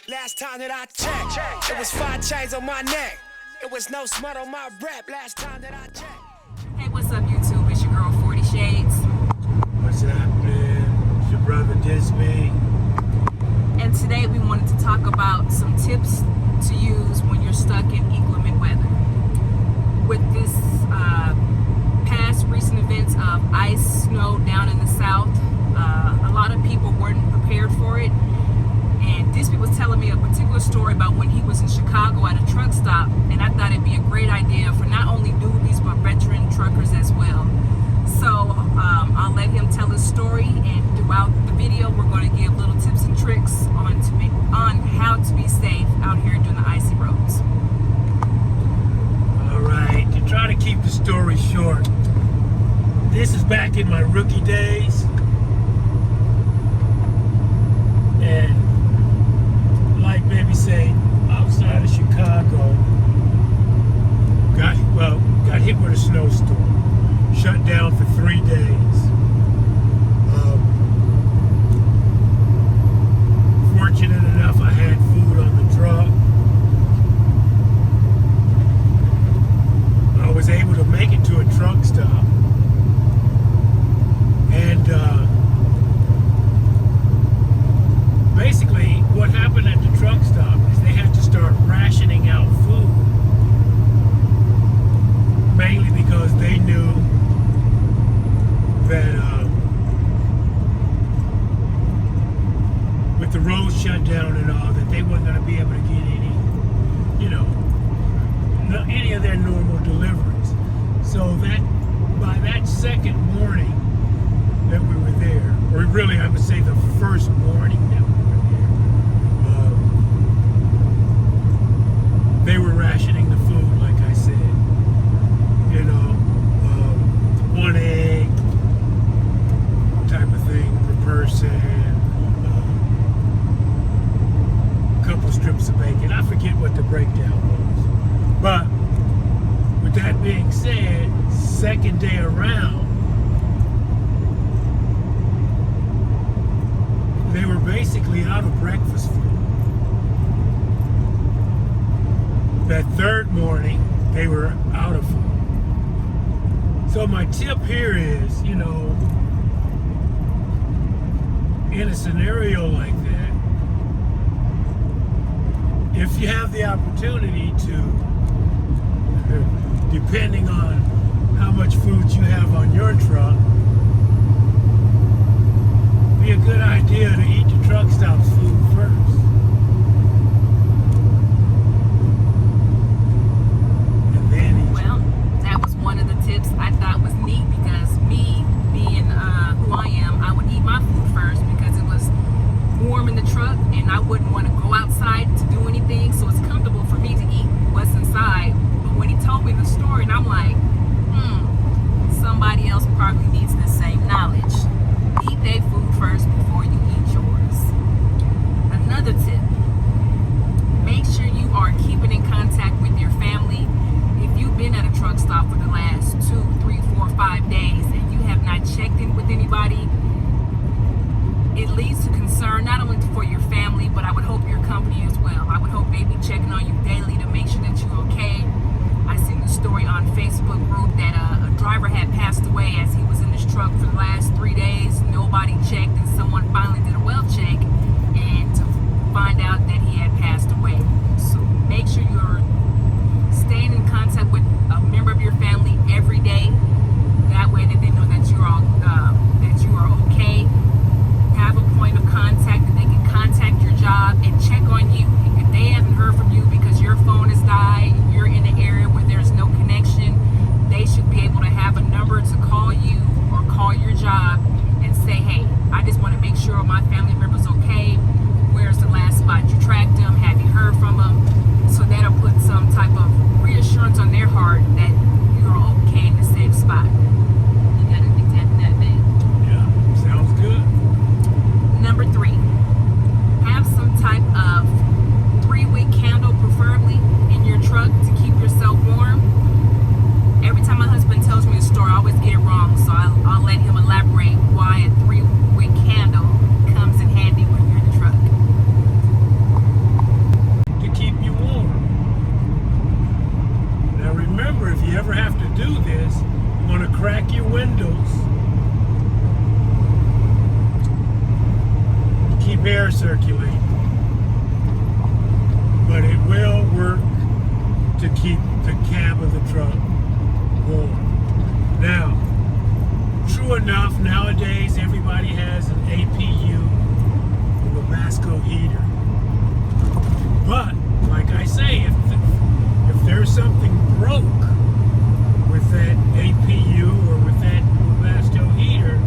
Last time that I checked, it was 5 chains on my neck. It was no smut on my rep. Last time that I checked. Hey, what's up, YouTube? It's your girl, 40 Shades. What's happening? It's your brother Disney. And today we wanted to talk about some tips to use when you're stuck in inclement weather. With this past recent events of ice, snow down in the south, a lot of people weren't prepared for it. And Disney was telling me a particular story about when he was in Chicago at a truck stop, and I thought it'd be a great idea for not only newbies but veteran truckers as well. So I'll let him tell his story, and throughout the video we're going to give little tips and tricks on how to be safe out here doing the icy roads. Alright, to try to keep the story short, this is back in my rookie days, and like maybe say outside of Chicago, got hit with a snowstorm, shut down for 3 days. Fortunate enough, I had food on the truck. I was able to make it to a truck stop, and basically what happened at the truck stop is they had to start rationing out food, mainly because they knew that with the roads shut down and all, that they weren't going to be able to get any of their normal deliveries. So that by that second morning that we were there, or really I would say the first morning that we were there, they were rationing the food, like I said. One egg type of thing per person, a couple strips of bacon. I forget what the breakdown was. But with that being said, second day around, they were basically out of breakfast food. That third morning, they were out of food. So my tip here is, in a scenario like that, if you have the opportunity to, depending on how much food you have on your truck, be a good idea to eat the truck stop's food first. And then eat. Well, that was one of the tips I thought was neat, because me being who I am, I would eat my food first because it was warm in the truck and I wouldn't want to go outside to do anything, so it's comfortable for me to eat what's inside. But when he told me the story, and I'm like, somebody else probably needs the same knowledge. Eat their food first before you eat yours. air circulating. But it will work to keep the cab of the truck warm. Now, true enough, nowadays everybody has an APU or a Masco heater. But, like I say, if there's something broke with that APU or with that Masco heater,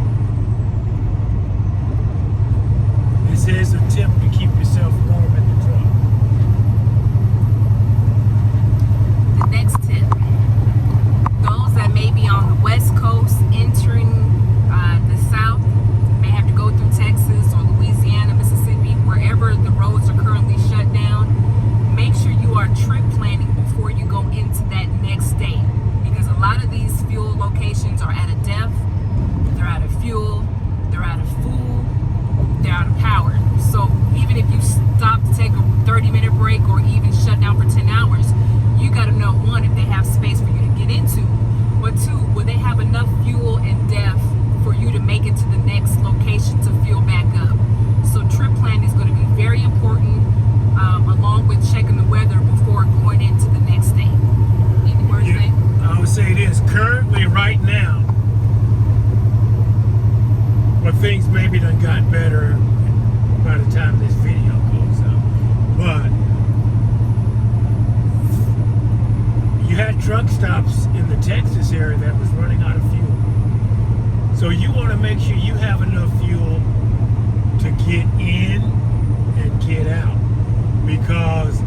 this is a tip to keep yourself warm in the truck. The next tip, those that may be on the West Coast entering the South, may have to go through Texas or Louisiana, Mississippi, wherever the roads are currently shut down. Make sure you are trip planning before you go into that next state, because a lot of these fuel locations are at a depth, they're out of fuel, they're out of food, they're out of power. So even if you stop to take a 30-minute break or even shut down for 10 hours, you got to know, one, if they have space for you to get into, or two, will they have enough fuel and depth for you to make it to the next location to fuel back up. So trip planning is going to be very important, along with checking the weather before going into the next state. Any words, Dave? I would say this, currently right now, but things maybe done got better by the time this video goes up. But you had truck stops in the Texas area that was running out of fuel. So you want to make sure you have enough fuel to get in and get out. Because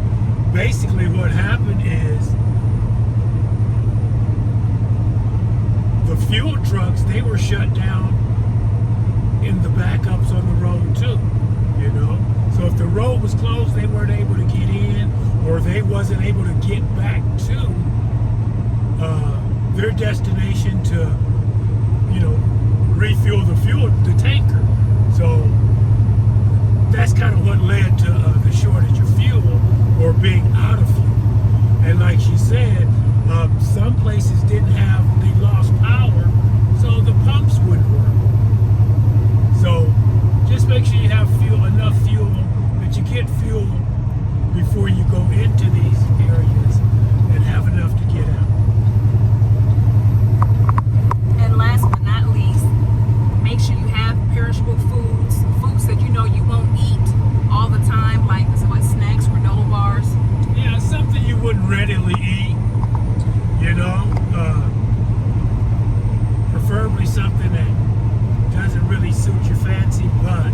basically what happened is the fuel trucks, they were shut down in the backups on the road too, you know. So if the road was closed, they weren't able to get in, or they wasn't able to get back to their destination to, you know, refuel the tanker. So that's kind of what led to the shortage of fuel or being out of fuel. And like she said, some places didn't have, they lost power, so the pumps wouldn't work. So just make sure you have enough fuel that you get fuel before you go into these areas and have enough to get out. And last but not least, make sure you have perishable foods that you know you won't eat all the time, like snacks, granola bars. Yeah, something you wouldn't readily eat, you know, preferably something that doesn't really suit your fancy, but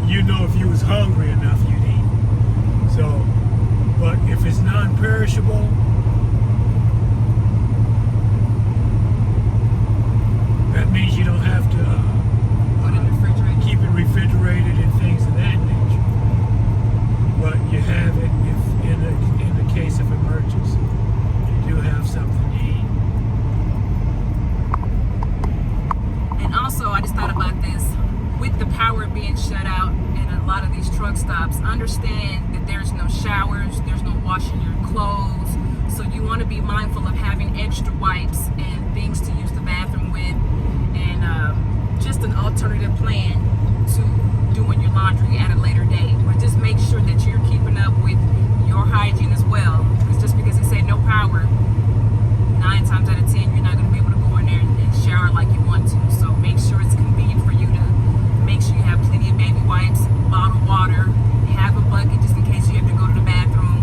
you know if you was hungry enough you'd eat. So, but if it's non-perishable, that means you don't have to Put it in the refrigerator. keep it refrigerated and things of that nature. But you have it if in the case of emergency, you do have something to eat. And also, I just thought about this, with the power being shut out in a lot of these truck stops, understand that there's no showers, there's no washing your clothes, so you want to be mindful of having extra wipes and things to use the bathroom with, and just an alternative plan to doing your laundry at a later date. But just make sure that you're keeping up with your hygiene as well, because just because they say no power, 9 times out of 10 you're not going to be able to go in there and shower like you want to. So make sure it's convenient for you to make sure you have plenty of baby wipes, bottled water, have a bucket just in case you have to go to the bathroom.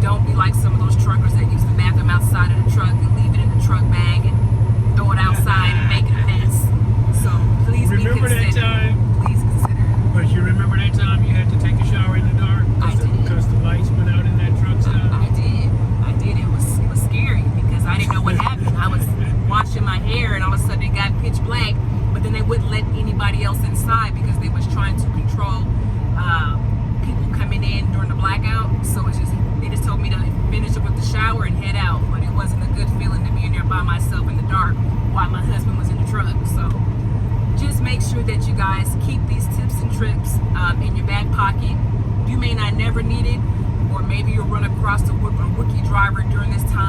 Don't be like some of those truckers that use the bathroom outside of the truck and leave it in the truck bag and throw it outside and make it a mess. So please Remember be considerate. that time? Please consider. But you remember that time you had to take a shower in the dark I did. because the lights went out in that truck stop? I did. It was scary because I didn't know what happened. I was washing my hair and all of a sudden it got pitch black, but then they wouldn't let anybody else inside because they was trying to control people coming in during the blackout. So they just told me to finish up with the shower and head out, but it wasn't a good feeling to be in there by myself in the dark while my husband was in the truck. So just make sure that you guys keep these tips and tricks in your back pocket. You may not never need it, or maybe you'll run across a rookie driver during this time